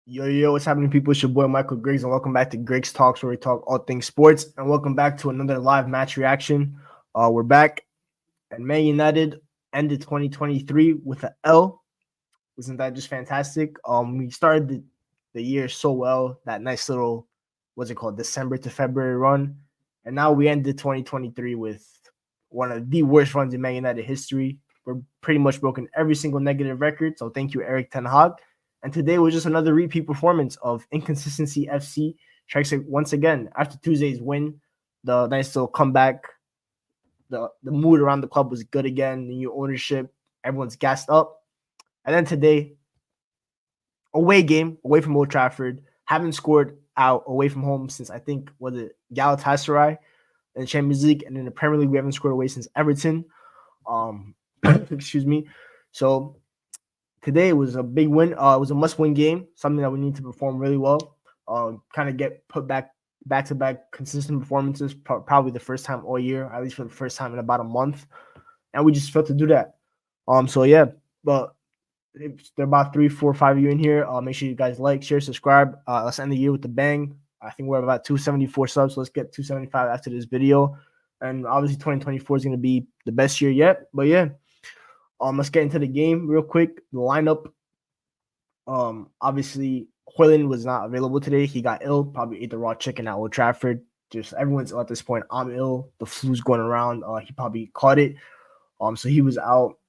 Yo, what's happening, people? It's your boy Michael Griggs, and welcome back to Griggs Talks, where we talk all things sports. And welcome back to another live match reaction. We're back, and Man United ended 2023 with an L. Isn't that just fantastic? We started the year so well, that nice little, what's it called, December to February run, and now we ended 2023 with one of the worst runs in Man United history. We're pretty much broken every single negative record. So thank you, Eric Ten Hag. And today was just another repeat performance of Inconsistency FC. Strikes it once again after Tuesday's win. The nice little comeback. The mood around the club was good again. The new ownership, everyone's gassed up. And then today, away game, away from Old Trafford. Haven't scored out away from home since I think was it Galatasaray in the Champions League, and in the Premier League we haven't scored away since Everton. Excuse me. So today was a big win. It was a must-win game, something that we need to perform really well. Kind of get put back-to-back consistent performances, probably the first time all year, at least for the first time in about a month, and we just failed to do that. So yeah, but if there are about 3, 4, 5 of you in here, make sure you guys like, share, subscribe. Let's end the year with a bang. I think we're about 274 subs. So let's get 275 after this video. And obviously 2024 is going to be the best year yet. But yeah, let's get into the game real quick. The lineup. Obviously Højlund was not available today. He got ill. Probably ate the raw chicken at Old Trafford. Just everyone's ill at this point. I'm ill. The flu's going around. He probably caught it. So he was out.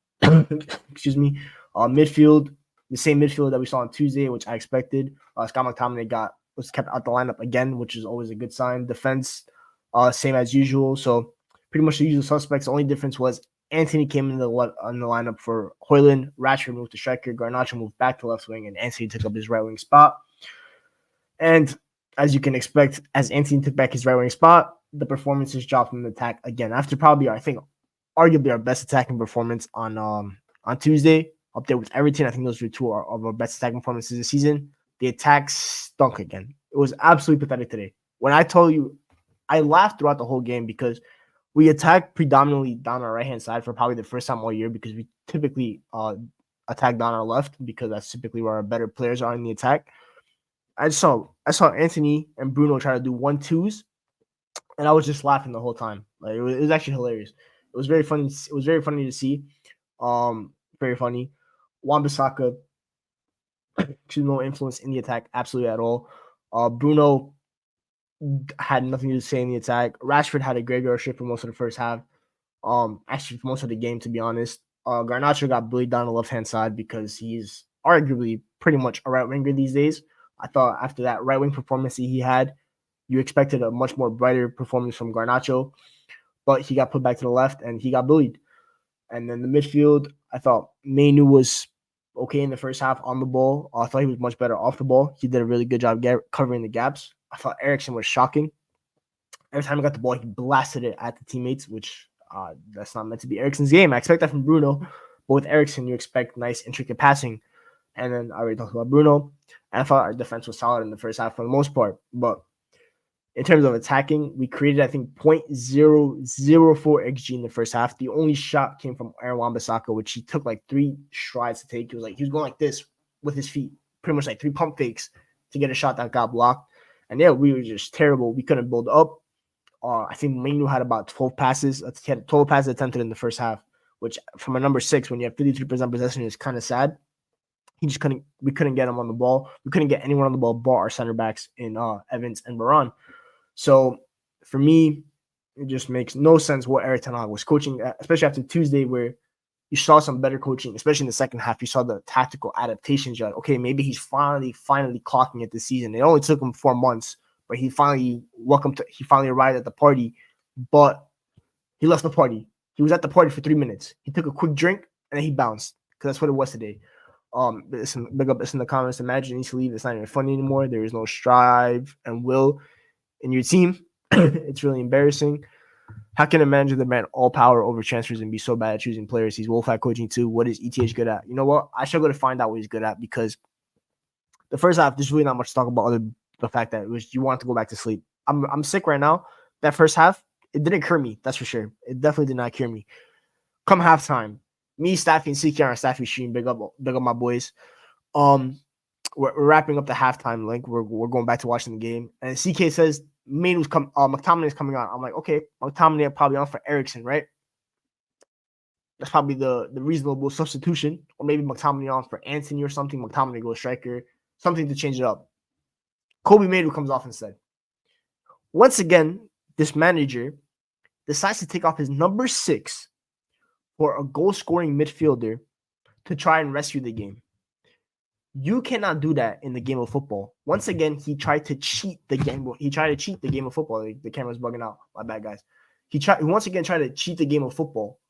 Excuse me. Midfield, the same midfield that we saw on Tuesday, which I expected. Scott McTominay was kept out the lineup again, which is always a good sign. Defense, same as usual. So pretty much the usual suspects. The only difference was Antony came in the lineup for Højlund. Rashford moved to striker. Garnacho moved back to left wing, and Antony took up his right wing spot. And as you can expect, as Antony took back his right wing spot, the performances dropped from the attack again. After probably, I think, arguably our best attacking performance on Tuesday, up there with Everton. I think those were two of our best attacking performances this season. The attack stunk again. It was absolutely pathetic today. When I told you, I laughed throughout the whole game because we attacked predominantly down our right-hand side for probably the first time all year, because we typically attack down our left because that's typically where our better players are in the attack. I saw Antony and Bruno try to do 1-2s, and I was just laughing the whole time. Like it was actually hilarious. It was very funny. It was very funny to see. Very funny. Wan-Bissaka, no influence in the attack absolutely at all. Bruno had nothing to say in the attack. Rashford had a graveyard shift for most of the first half. Actually for most of the game, to be honest. Garnacho got bullied down the left-hand side because he's arguably pretty much a right winger these days. I thought after that right wing performance he had, you expected a much more brighter performance from Garnacho, but he got put back to the left and he got bullied. And then the midfield, I thought Mainu was okay in the first half on the ball. I thought he was much better off the ball. He did a really good job covering the gaps. I thought Eriksen was shocking. Every time he got the ball, he blasted it at the teammates, which that's not meant to be Eriksen's game. I expect that from Bruno. But with Eriksen, you expect nice, intricate passing. And then I already talked about Bruno. And I thought our defense was solid in the first half for the most part. But in terms of attacking, we created, I think, 0.004 XG in the first half. The only shot came from Aaron Wan-Bissaka, which he took like 3 strides to take. He was going like this with his feet, pretty much like 3 pump fakes to get a shot that got blocked. And yeah, we were just terrible. We couldn't build up. I think Mainu had about 12 passes. He had 12 passes attempted in the first half, which from a number 6, when you have 53% possession, is kind of sad. We couldn't get him on the ball. We couldn't get anyone on the ball but our center backs in Evans and Varane. So for me, it just makes no sense what Eric Ten Hag was coaching, especially after Tuesday, where you saw some better coaching, especially in the second half. You saw the tactical adaptations. You're like, okay, maybe he's finally clocking it this season. It only took him 4 months, but he finally arrived at the party, but he left the party. He was at the party for 3 minutes. He took a quick drink and then he bounced, because that's what it was today. Listen, big up this in the comments. Imagine he needs to leave. It's not even funny anymore. There is no strive and will in your team. It's really embarrassing. How can a manager demand all power over transfers and be so bad at choosing players? He's wolf at coaching too. What is ETH good at? You know what? I should go to find out what he's good at, because the first half, there's really not much to talk about other than the fact that it was you want to go back to sleep. I'm sick right now. That first half, it didn't cure me. That's for sure. It definitely did not cure me. Come halftime, me, Staffy, and CK on our Staffy stream. Big up my boys. we're wrapping up the halftime link. We're going back to watching the game, and CK says McTominay is coming on. I'm like, okay, McTominay probably on for Ericsson, right? That's probably the reasonable substitution, or maybe McTominay on for Anthony or something. McTominay goes striker, something to change it up. Kobe Manu comes off instead. Once again, this manager decides to take off his number 6 for a goal-scoring midfielder to try and rescue the game. You cannot do that in the game of football. Once again, he tried to cheat the game. He tried to cheat the game of football. The camera's bugging out. My bad, guys. He once again tried to cheat the game of football.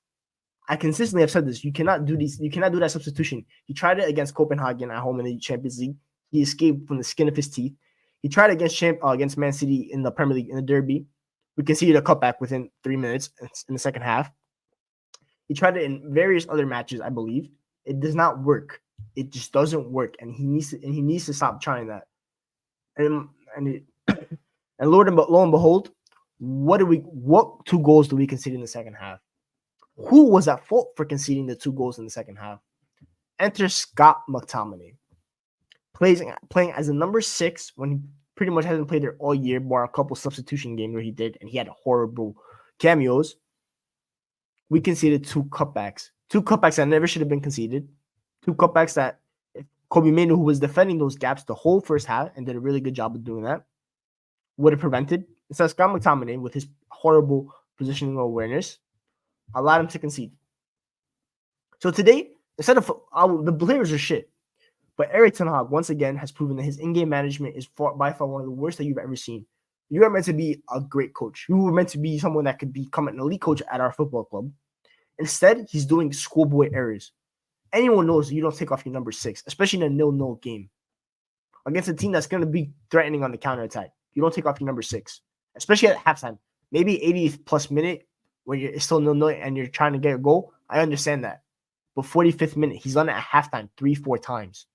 I consistently have said this. You cannot do these. You cannot do that substitution. He tried it against Copenhagen at home in the Champions League. He escaped from the skin of his teeth. He tried against Man City in the Premier League in the Derby. We conceded a cutback within 3 minutes in the second half. He tried it in various other matches, I believe. It does not work. It just doesn't work, and he needs to stop trying that. And lo and behold, what 2 goals do we concede in the second half? Who was at fault for conceding the 2 goals in the second half? Enter Scott McTominay, playing as a number 6 when he pretty much hasn't played there all year, bar a couple substitution games where he did, and he had horrible cameos. We conceded 2 cutbacks. 2 cutbacks that never should have been conceded. 2 cutbacks that Kobe Manu, who was defending those gaps the whole first half and did a really good job of doing that, would have prevented. Instead, Scott McTominay, with his horrible positioning awareness, allowed him to concede. So today, instead of the players are shit, but Erik ten Hag once again has proven that his in-game management is by far one of the worst that you've ever seen. You are meant to be a great coach. You were meant to be someone that could become an elite coach at our football club. Instead, he's doing schoolboy errors. Anyone knows you don't take off your number 6, especially in a 0-0 game against a team that's going to be threatening on the counterattack. You don't take off your number 6, especially at halftime. Maybe 80th plus minute when it's still 0-0 and you're trying to get a goal. I understand that. But 45th minute, he's done it at halftime 3-4 times.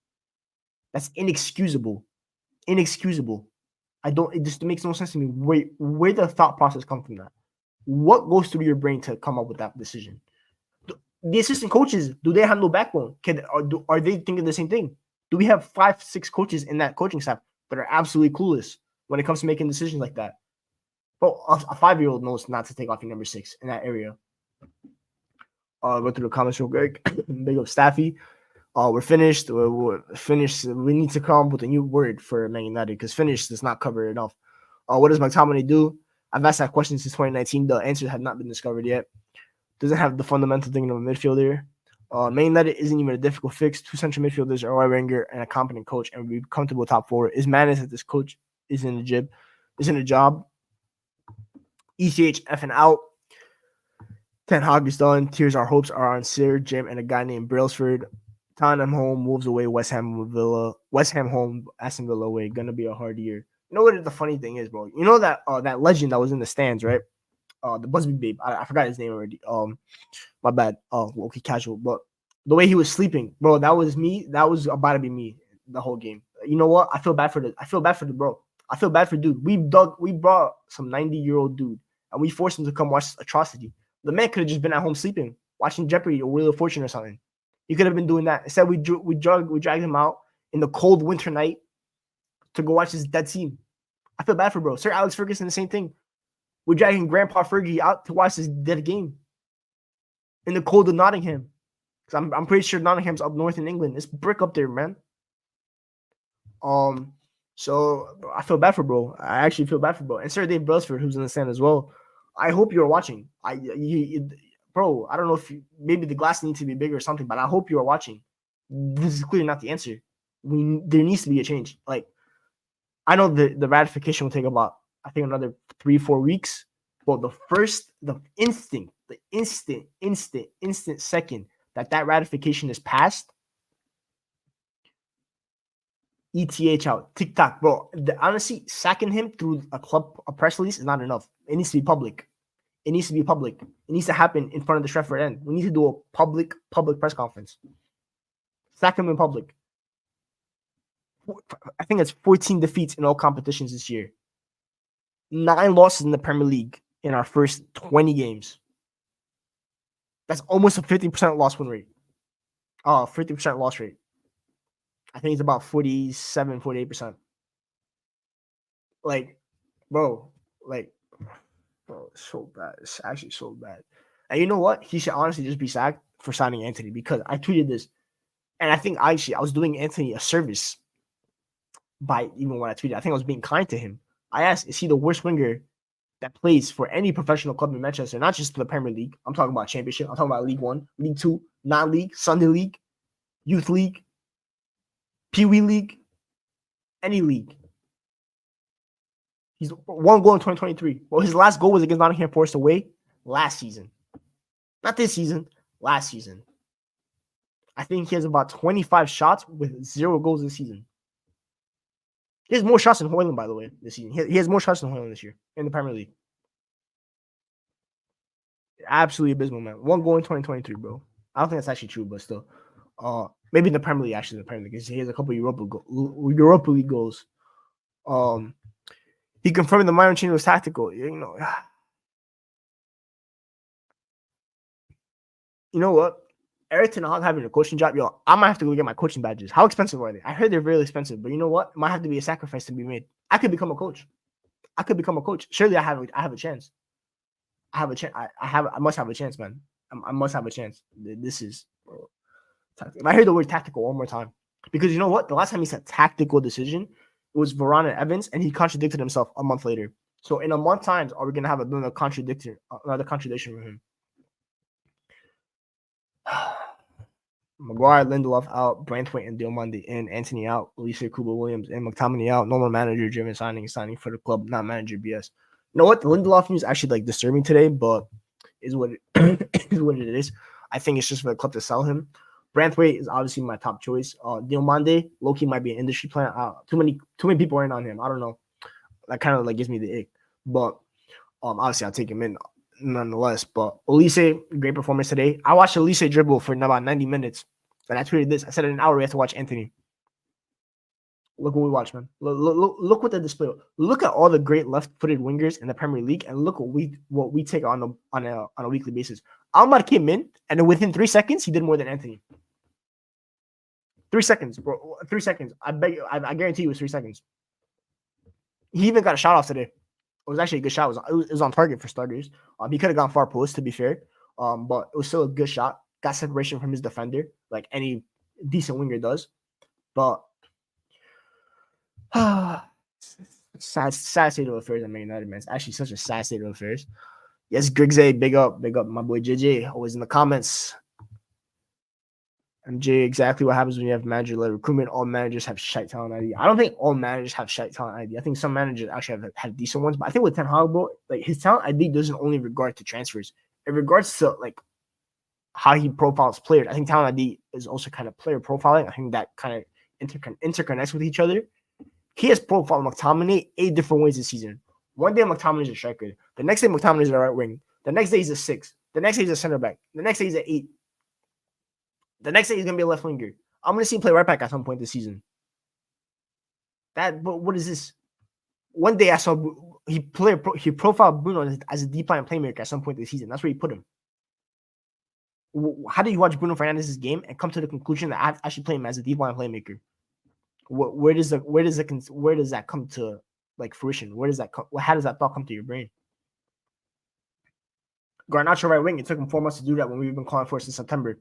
That's inexcusable. Inexcusable. It just makes no sense to me. Where the thought process come from that? What goes through your brain to come up with that decision? The assistant coaches, do they have no backbone? Are they thinking the same thing? Do we have 5-6 coaches in that coaching staff that are absolutely clueless when it comes to making decisions like that? Well, a 5-year-old knows not to take off your number 6 in that area. Go through the comments real quick. Big up Staffy. We're finished. We're finished. We need to come up with a new word for Man United because finished does not cover enough. What does McTominay do? I've asked that question since 2019. The answers have not been discovered yet. Doesn't have the fundamental thinking of a midfielder. Man United isn't even a difficult fix. 2 central midfielders, a right winger, and a competent coach, and we'd be comfortable top 4. Is madness that this coach is in a job. ECH effing out. Ten Hag is done. Tears our hopes are on Sir Jim and a guy named Brailsford. Tottenham home, Wolves away, West Ham Villa. West Ham home, Aston Villa away. Gonna be a hard year. You know what the funny thing is, bro? You know that that legend that was in the stands, right? The Busby Babe. I forgot his name already. My bad. Okay, casual. But the way he was sleeping, bro, that was me. That was about to be me the whole game. You know what? I feel bad for the bro. I feel bad for dude. We brought some 90-year-old dude and we forced him to come watch this atrocity. The man could have just been at home sleeping, watching Jeopardy or Wheel of Fortune or something. He could have been doing that. Instead, we dragged him out in the cold winter night to go watch this dead team. I feel bad for bro. Sir Alex Ferguson, the same thing. We're dragging Grandpa Fergie out to watch this dead game in the cold of Nottingham. Because I'm pretty sure Nottingham's up north in England. It's brick up there, man. So I feel bad for bro. I actually feel bad for bro. And Sir Dave Brailsford, who's in the stand as well. I hope you're watching. Bro, I don't know if maybe the glass needs to be bigger or something, but I hope you are watching. This is clearly not the answer. There needs to be a change. Like, I know the ratification will take about, I think, another 3-4 weeks. But the instant second that ratification is passed, ETH out, TikTok, bro. Honestly, sacking him through a press release is not enough. It needs to be public. It needs to be public. It needs to happen in front of the Stretford end. We need to do a public press conference. Sack him in public. I think it's 14 defeats in all competitions this year. 9 losses in the Premier League in our first 20 games. That's almost a 50% loss win rate. 50% loss rate. I think it's about 47, 48%. Like, bro, like, bro, it's so bad. It's actually so bad. And you know what? He should honestly just be sacked for signing Anthony because I tweeted this. And I think actually I was doing Anthony a service by even when I tweeted. I think I was being kind to him. I asked, is he the worst winger that plays for any professional club in Manchester, not just the Premier League? I'm talking about Championship. I'm talking about League One, League Two, non-league, Sunday League, Youth League, Pee Wee League, any league. He's one goal in 2023. Well, his last goal was against Nottingham Forest away last season. Not this season, last season. I think he has about 25 shots with 0 goals this season. He has more shots than Hoyland, by the way, this season. He has more shots than Hoyland this year in the Premier League. Absolutely abysmal, man. 1 goal in 2023, bro. I don't think that's actually true, but still. Maybe in the Premier League, actually, in the Premier League. He has a couple Europa League goals. He confirmed the minor change was tactical. You know what? Eric Ten Hag having a coaching job, yo, I might have to go get my coaching badges. How expensive are they? I heard they're really expensive, but you know what? It might have to be a sacrifice to be made. I could become a coach. Surely I have a chance. I must have a chance, man. I must have a chance. This is, bro. If I hear the word tactical one more time, because you know what? The last time he said tactical decision, it was Varane and Evans, and he contradicted himself a month later. So in a month times, are we gonna have another contradiction from him? Maguire, Lindelof out, Branthwaite and Diomande in, Anthony out, Alicia Kuba-Williams and McTominay out. Normal manager-driven signing for the club, not manager BS. You know what? The Lindelof news actually like disturbing today, but is what it is. I think it's just for the club to sell him. Branthwaite is obviously my top choice. Diomande, low-key might be an industry plan. Too many people are in on him. I don't know. That kind of like gives me the ick. But obviously I'll take him in nonetheless. But Olise, great performance today. I watched Olise dribble for about 90 minutes. And I tweeted this. I said in an hour we have to watch Anthony. Look what we watch, man. Look what the display. Look at all the great left-footed wingers in the Premier League, and look what we take on a weekly basis. Almar came in, and within 3 seconds, he did more than Anthony. 3 seconds, bro. 3 seconds. I guarantee you it was 3 seconds. He even got a shot off today. It was actually a good shot. It was on target for starters. He could have gone far post, to be fair. But it was still a good shot. Got separation from his defender, like any decent winger does. But sad state of affairs at Man United, man. It's actually such a sad state of affairs. Yes, Griggsay, big up my boy JJ. Always in the comments. MJ, exactly what happens when you have manager-led recruitment. All managers have shite talent ID. I don't think all managers have shite talent ID. I think some managers actually have decent ones, but I think with Ten Hag, bro, like his talent ID doesn't only regard to transfers. It regards to like how he profiles players. I think talent ID is also kind of player profiling. I think that kind of interconnects with each other. He has profiled McTominay 8 different ways this season. One day McTominay is a striker. The next day McTominay is a right wing. The next day he's a 6. The next day he's a center back. The next day he's an 8. The next day he's gonna be a left winger. I'm gonna see him play right back at some point this season. But what is this? One day I saw he profiled Bruno as a deep line playmaker at some point this season. That's where he put him. How do you watch Bruno Fernandes' game and come to the conclusion that I should play him as a deep line playmaker? Where does that come to like fruition? How does that thought come to your brain? Garnacho right wing. It took him 4 months to do that when we've been calling for it since September.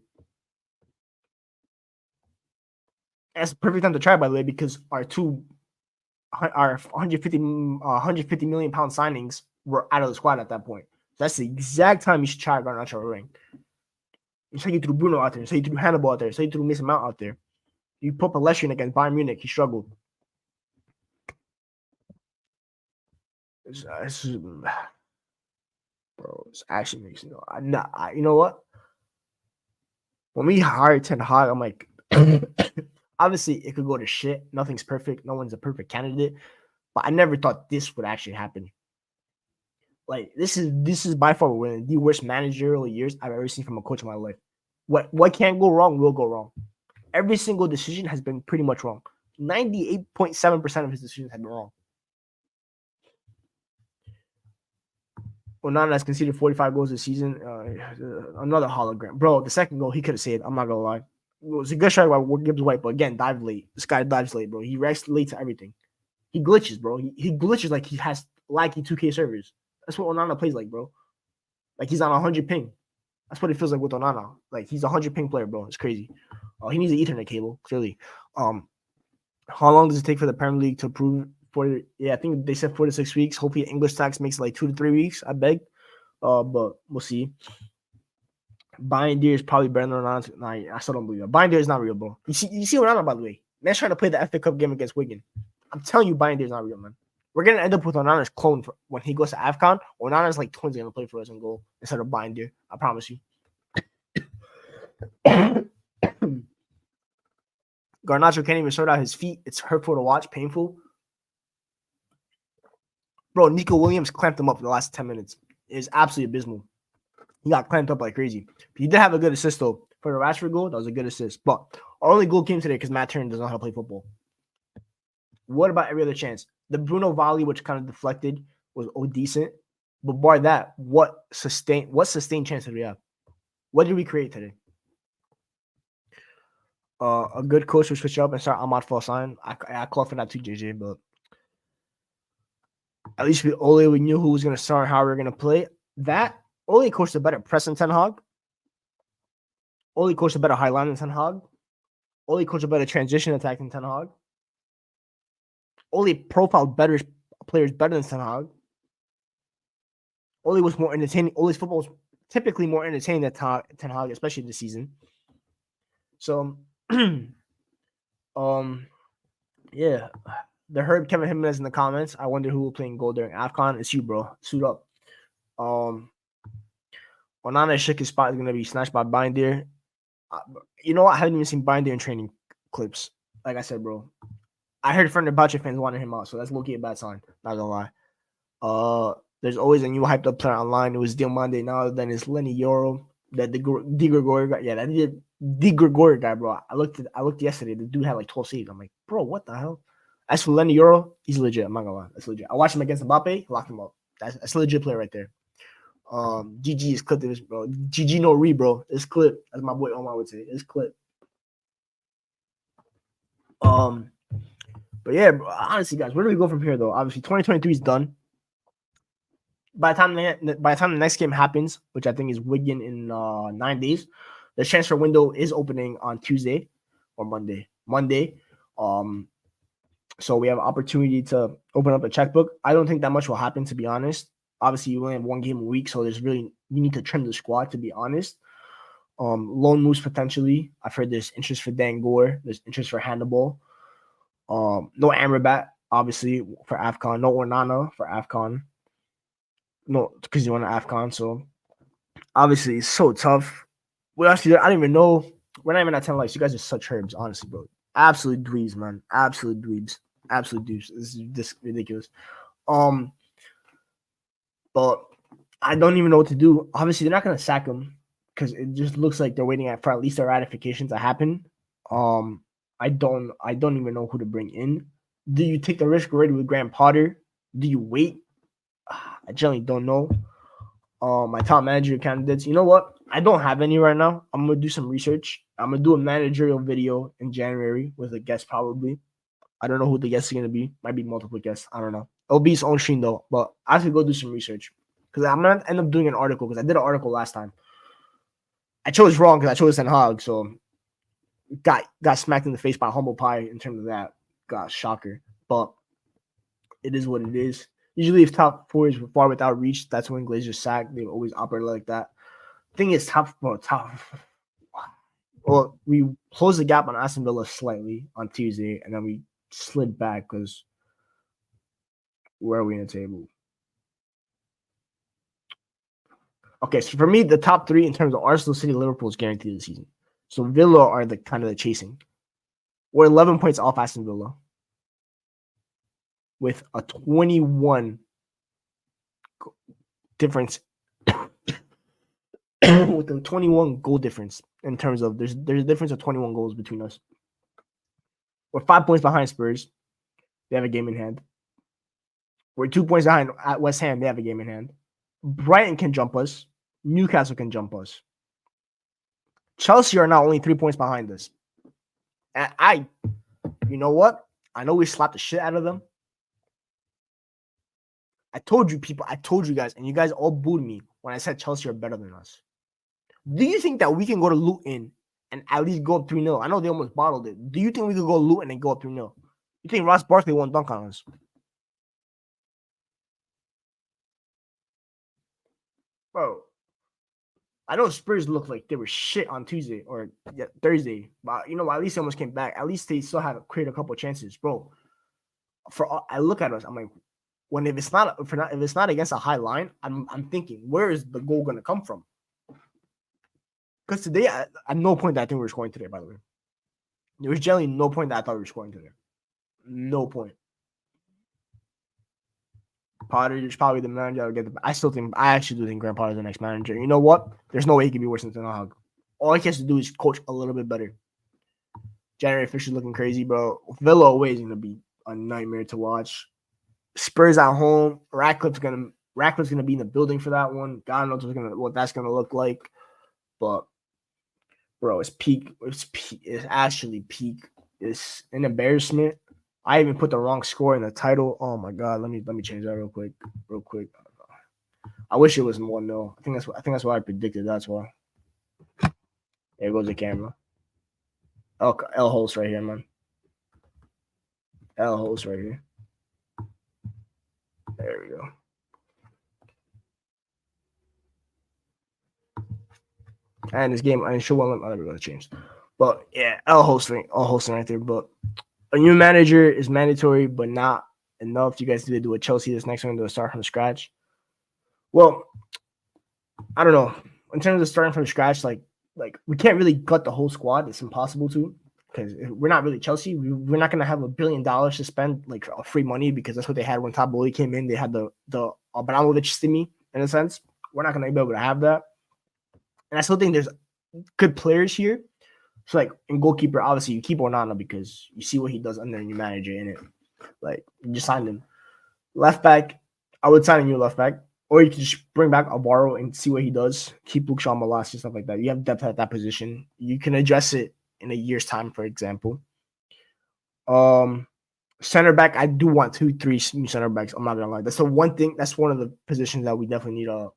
And it's a perfect time to try, by the way, because our 150 million pound signings were out of the squad at that point. So that's the exact time you should try Garnacho right wing. So you threw Bruno out there. So you threw Hannibal out there. So you threw Mason Mount out there. You put Palestrian against Bayern Munich. He struggled. Bro, this actually makes you know what? When we hired Ten Hag, I'm like, obviously it could go to shit. Nothing's perfect. No one's a perfect candidate. But I never thought this would actually happen. Like this is by far one of the worst managerial years I've ever seen from a coach in my life. What can't go wrong will go wrong. Every single decision has been pretty much wrong. 98.7% of his decisions have been wrong. Onana has conceded 45 goals this season. Another hologram. Bro, the second goal he could have saved. I'm not going to lie. It was a good strike by Gibbs White, but again, dive late. This guy dives late, bro. He reacts late to everything. He glitches, bro. He glitches like he has laggy 2K servers. That's what Onana plays like, bro. Like he's on 100 ping. That's what it feels like with Onana. Like he's a 100 ping player, bro. It's crazy. He needs an Ethernet cable, clearly. How long does it take for the Premier League to approve? I think they said 4 to 6 weeks. Hopefully, English tax makes it like 2 to 3 weeks. I beg. But we'll see. Buying Deer is probably better than Onana. Nah, I still don't believe it. Buying Deer is not real, bro. You see Onana, by the way. Man's trying to play the FA Cup game against Wigan. I'm telling you, Buying Deer is not real, man. We're gonna end up with Onana's clone when he goes to AFCON. Onana's like twins gonna play for us and goal instead of Buying Deer. I promise you. Garnacho can't even sort out his feet. It's hurtful to watch, painful. Bro, Nico Williams clamped him up for the last 10 minutes. It is absolutely abysmal. He got clamped up like crazy. He did have a good assist, though. For the Rashford goal, that was a good assist. But our only goal came today because Matt Turner doesn't know how to play football. What about every other chance? The Bruno volley, which kind of deflected, was decent. But bar that, what sustained chance did we have? What did we create today? A good coach would switch up and start Ahmad Falsine. I call for that too, JJ, but at least with Ole, we knew who was going to start and how we were going to play. That Ole coached a better press than Ten Hag. Ole coached a better high line than Ten Hag. Ole coached a better transition attack than Ten Hag. Ole profiled players better than Ten Hag. Ole was more entertaining. Ole's football was typically more entertaining than Ten Hag, especially this season. So, yeah. The Herb Kevin Jimenez in the comments. I wonder who will play in goal during AFCON. It's you, bro. Suit up. Onana shook his spot is going to be snatched by Bindier. You know what? I haven't even seen Bindier in training clips. Like I said, bro. I heard Fenerbahce fans wanted him out, so that's low-key a bad sign. Not going to lie. There's always a new hyped-up player online. It was Diomande now, then it's Lenny Yoro. That the Di Gregorio guy. Yeah, that Di Gregorio guy, bro. I looked yesterday. The dude had like 12 saves. I'm like, bro, what the hell? As for Lenny Yoro, he's legit. I'm not gonna lie. That's legit. I watched him against Mbappe, locked him up. That's a legit player right there. GG is clipped this, bro. GG no re, bro. It's clip. As my boy Omar would say. It's clip. But yeah, bro, honestly, guys, where do we go from here though? Obviously, 2023 is done. By the time the next game happens, which I think is Wigan in 9 days, the transfer window is opening on Tuesday or Monday. So we have an opportunity to open up a checkbook. I don't think that much will happen, to be honest. Obviously, you only have one game a week, so you need to trim the squad, to be honest. Loan moves potentially. I've heard there's interest for Dan Gore. There's interest for Hannibal. No Amrabat, obviously, for AFCON. No Onana for AFCON. No, because you want an AFCON. So, obviously, it's so tough. Well, actually, I don't even know. We're not even at 10 likes. You guys are such herbs, honestly, bro. Absolute dweebs, man. Absolute dweebs. Absolute dweebs. This is just ridiculous. But I don't even know what to do. Obviously, they're not going to sack him because it just looks like they're waiting for at least a ratification to happen. I don't even know who to bring in. Do you take the risk already with Graham Potter? Do you wait? I generally don't know. My top manager candidates. You know what? I don't have any right now. I'm gonna do some research. I'm gonna do a managerial video in January with a guest probably. I don't know who the guests are gonna be. Might be multiple guests. I don't know. It'll be his own stream though. But I have to go do some research because I'm gonna end up doing an article because I did an article last time. I chose wrong because I chose Ten Hag, so got smacked in the face by Humble Pie in terms of that. Got shocker, but it is what it is. Usually, if top four is far without reach, that's when Glazers sack. They always operate like that. Thing is, top. Well, we closed the gap on Aston Villa slightly on Tuesday, and then we slid back because where are we in the table? Okay, so for me, the top three in terms of Arsenal, City, Liverpool is guaranteed this season. So Villa are the kind of the chasing. We're 11 points off Aston Villa with a 21 difference. With a 21 goal difference in terms of there's a difference of 21 goals between us. We're 5 points behind Spurs. They have a game in hand. We're 2 points behind at West Ham. They have a game in hand. Brighton can jump us. Newcastle can jump us. Chelsea are now only 3 points behind us. And you know what? I know we slapped the shit out of them. I told you people, I told you guys, and you guys all booed me when I said Chelsea are better than us. Do you think that we can go to Luton and at least go up 3-0? I know they almost bottled it. Do you think we could go to Luton and go up 3-0? You think Ross Barkley won't dunk on us? Bro, I know Spurs looked like they were shit on Tuesday or Thursday, but you know, at least they almost came back. At least they still had to create a couple of chances, bro. I look at us, I'm like, if it's not against a high line, I'm thinking, where is the goal gonna come from? Because today, at no point that I think we were scoring today. By the way, there was generally no point that I thought we were scoring today. No point. Potter is probably the manager. I actually do think Graham Potter is the next manager. You know what? There's no way he can be worse than Ten Hag. All he has to do is coach a little bit better. January Fisher's looking crazy, bro. Villa away is gonna be a nightmare to watch. Spurs at home. Ratcliffe's gonna be in the building for that one. God knows what that's gonna look like. But bro, it's peak. It's actually peak. It's an embarrassment. I even put the wrong score in the title. Oh my god, let me change that real quick. I wish it was 1-0. I think that's what I predicted. That's why. There goes the camera. L host right here, man. L host right here. There we go. And this game, I'm sure one other going to change. But yeah, L hosting right there. But a new manager is mandatory, but not enough. You guys need to do a Chelsea this next one to start from scratch. Well, I don't know. In terms of starting from scratch, like we can't really gut the whole squad. It's impossible to, because we're not really Chelsea. We're not going to have $1 billion to spend like free money, because that's what they had when Todd Bowley came in. They had the Abramovich stimmy in a sense. We're not going to be able to have that. And I still think there's good players here. So, like, in goalkeeper, obviously, you keep Onana because you see what he does under a new manager in it. Like, you just signed him. Left back, I would sign a new left back. Or you can just bring back Alvaro and see what he does. Keep Luke Shaw, Malas, and stuff like that. You have depth at that position. You can address it in a year's time, for example. Center back, I do want 2-3 new center backs. I'm not going to lie. That's the one thing. That's one of the positions that we definitely need a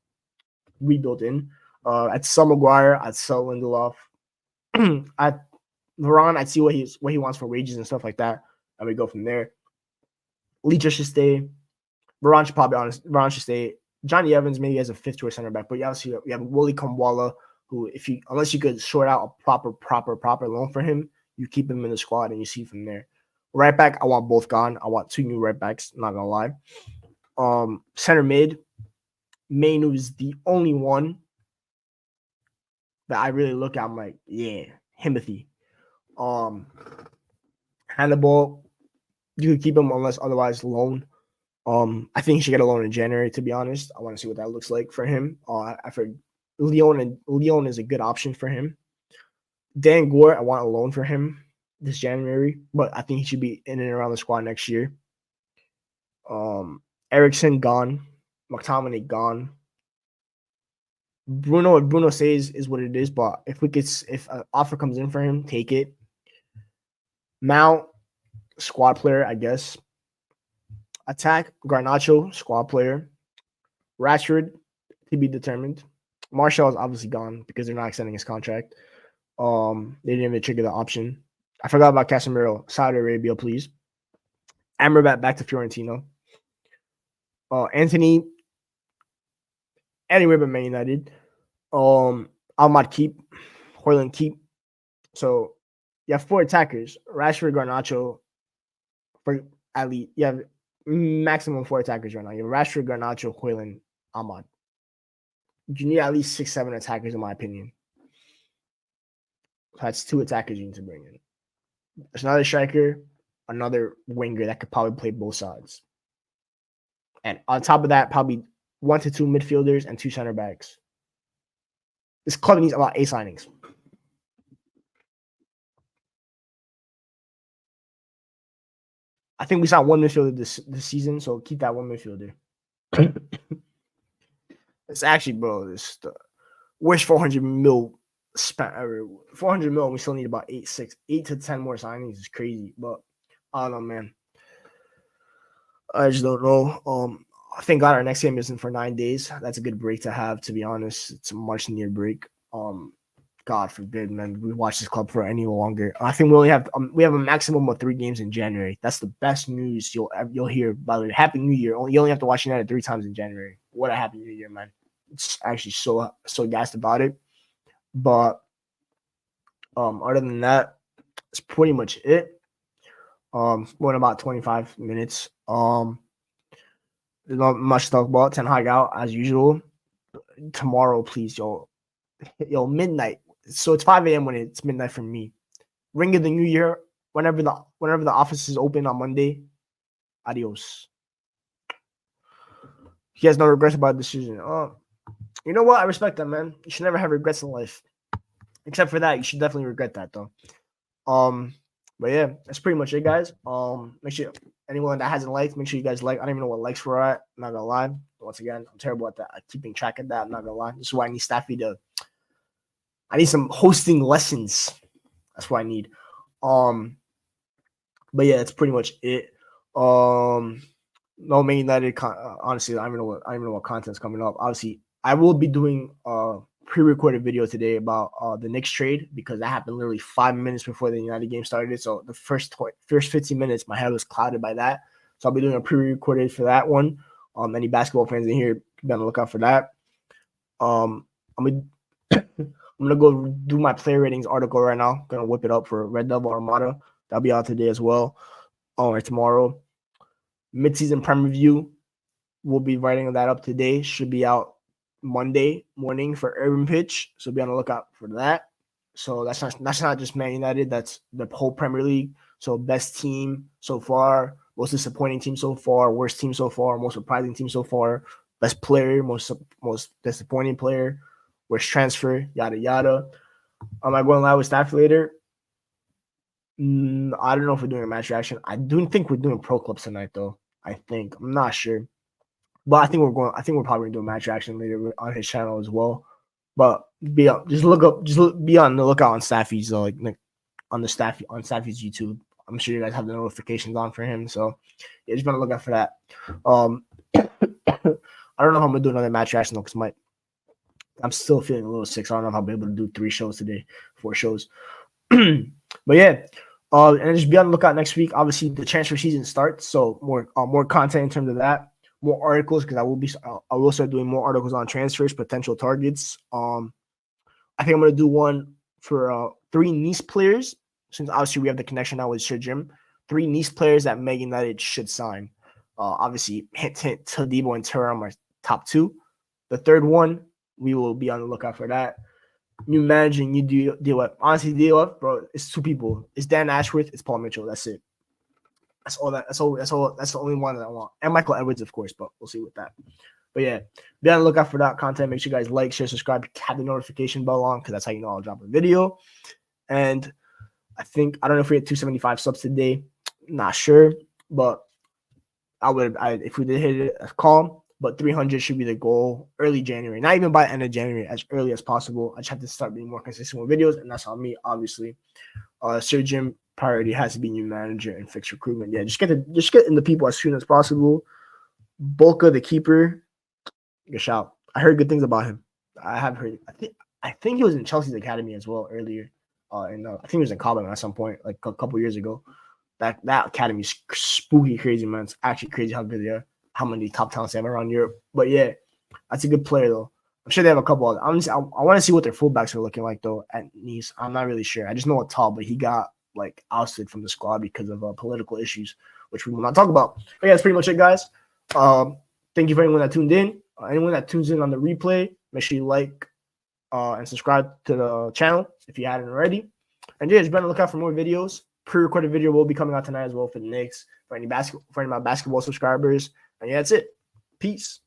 rebuild in. I'd sell Maguire. I'd sell Lindelof. At Varane, I'd see what he wants for wages and stuff like that, and we go from there. Leach should stay. Varane should probably Varane should stay. Johnny Evans maybe as a fifth choice center back, but obviously we have Willie Kamwala, who unless you could sort out a proper loan for him, you keep him in the squad and you see from there. Right back, I want both gone. I want 2 new right backs. Not gonna lie. Center mid, Mainu is the only one that I really look at. I'm like, yeah, Himothy. Hannibal, you could keep him unless otherwise loan. I think he should get a loan in January, to be honest. I want to see what that looks like for him. I've heard Leon is a good option for him. Dan Gore, I want a loan for him this January, but I think he should be in and around the squad next year. Eriksson gone. McTominay gone. Bruno says is what it is, but if an offer comes in for him, take it. Mount, squad player, I guess. Attack, Garnacho, squad player. Rashford, to be determined. Marshall is obviously gone because they're not extending his contract. They didn't even trigger the option. I forgot about Casemiro. Saudi Arabia, please. Amrabat back to Fiorentina. Anthony, anywhere but Man United. Ahmad keep. Hoyland keep. So you have 4 attackers. Rashford, Garnacho. For at least you have maximum 4 attackers right now. You have Rashford, Garnacho, Hoyland, Ahmad. You need at least 6-7 attackers, in my opinion. So that's 2 attackers you need to bring in. There's another striker, another winger that could probably play both sides. And on top of that, probably 1 to 2 midfielders and 2 center backs. This club needs about 8 signings. I think we signed 1 midfielder this season, so keep that 1 midfielder. It's actually, bro, this the worst 400 mil spent 400 mil. We still need about 8 to 10 more signings. It's crazy, but I don't know, man. I just don't know. Thank God our next game isn't for 9 days. That's a good break to have. To be honest, it's a much needed break. God forbid, man, we watch this club for any longer. I think we have a maximum of 3 games in January. That's the best news you'll hear. By the way, Happy New Year! You only have to watch United 3 times in January. What a Happy New Year, man! It's actually so gassed about it. But other than that, it's pretty much it. Going about 25 minutes. There's not much to talk about. Ten Hag out as usual. Tomorrow, please, yo, midnight. So it's 5 a.m. when it's midnight for me. Ring of the New Year. Whenever the office is open on Monday. Adios. He has no regrets about the decision. You know what? I respect that, man. You should never have regrets in life. Except for that, you should definitely regret that though. But yeah, that's pretty much it, guys. Make sure anyone that hasn't liked, make sure you guys like. I don't even know what likes we're at. I'm not gonna lie. Once again, I'm terrible at that. Keeping track of that. I'm not gonna lie. This is why I need Staffy to. I need some hosting lessons. That's what I need. But yeah, that's pretty much it. No Man United. Honestly, I don't even know what content's coming up. Obviously, I will be doing pre-recorded video today about the Knicks trade because that happened literally 5 minutes before the United game started. So the first 15 minutes, my head was clouded by that. So I'll be doing a pre-recorded for that one. Any basketball fans in here, be on the lookout for that. I'm gonna go do my player ratings article right now. Gonna whip it up for Red Devil Armada. That'll be out today as well, or tomorrow. Mid-season prem review. We'll be writing that up today. Should be out Monday morning for Urban Pitch. So be on the lookout for that. So that's not just Man United. That's the whole Premier League. So best team so far, most disappointing team so far, worst team so far, most surprising team so far, best player, most disappointing player, worst transfer, yada yada. Am I going live with Staff later? I don't know if we're doing a match reaction. I do think we're doing pro clubs tonight though. I'm not sure. But I think we're probably gonna do a match reaction later on his channel as well. But be on the lookout on Staffy's on Staffy's YouTube. I'm sure you guys have the notifications on for him. So yeah, just gonna look out for that. I don't know if I'm gonna do another match reaction though, because I'm still feeling a little sick. So I don't know if I'll be able to do 4 shows today. But yeah. And just be on the lookout next week. Obviously, the transfer season starts, so more content in terms of that. More articles because I will start doing more articles on transfers, potential targets. I think I'm gonna do one for 3 Nice players, since obviously we have the connection now with Sir Jim. 3 Nice players that Man United should sign. Obviously, hint, Todibo and Thuram are top 2. The third one, we will be on the lookout for that. New manager, you deal with. Honestly, deal with, bro. It's 2 people. It's Dan Ashworth. It's Paul Mitchell. That's it. That's all. That's the only one that I want. And Michael Edwards, of course, but we'll see with that. But yeah, be on the lookout for that content. Make sure you guys like, share, subscribe, have the notification bell on because that's how you know I'll drop a video. And I don't know if we had 275 subs today. Not sure, but if we did hit it, a call. But 300 should be the goal early January. Not even by end of January, as early as possible. I just have to start being more consistent with videos, and that's on me, obviously. Sir Jim priority has to be new manager and fix recruitment. Yeah, just get in the people as soon as possible. Bulka, the keeper, good shout. I heard good things about him. I have heard. I think he was in Chelsea's academy as well earlier. And I think he was in Cobham at some point, like a couple years ago. That academy is spooky crazy, man. It's actually crazy how good they are, how many top talents they have around Europe. But yeah, that's a good player though. I'm sure they have a couple. I want to see what their fullbacks are looking like though at Nice. I'm not really sure. I just know a tall, but he got like ousted from the squad because of political issues, which we will not talk about. But yeah, that's pretty much it, guys. Thank you for anyone that tuned in. Anyone that tunes in on the replay, make sure you like and subscribe to the channel if you hadn't already. And yeah, just be on the lookout for more videos. Pre-recorded video will be coming out tonight as well for the Knicks, for any of my basketball subscribers. And yeah, that's it. Peace.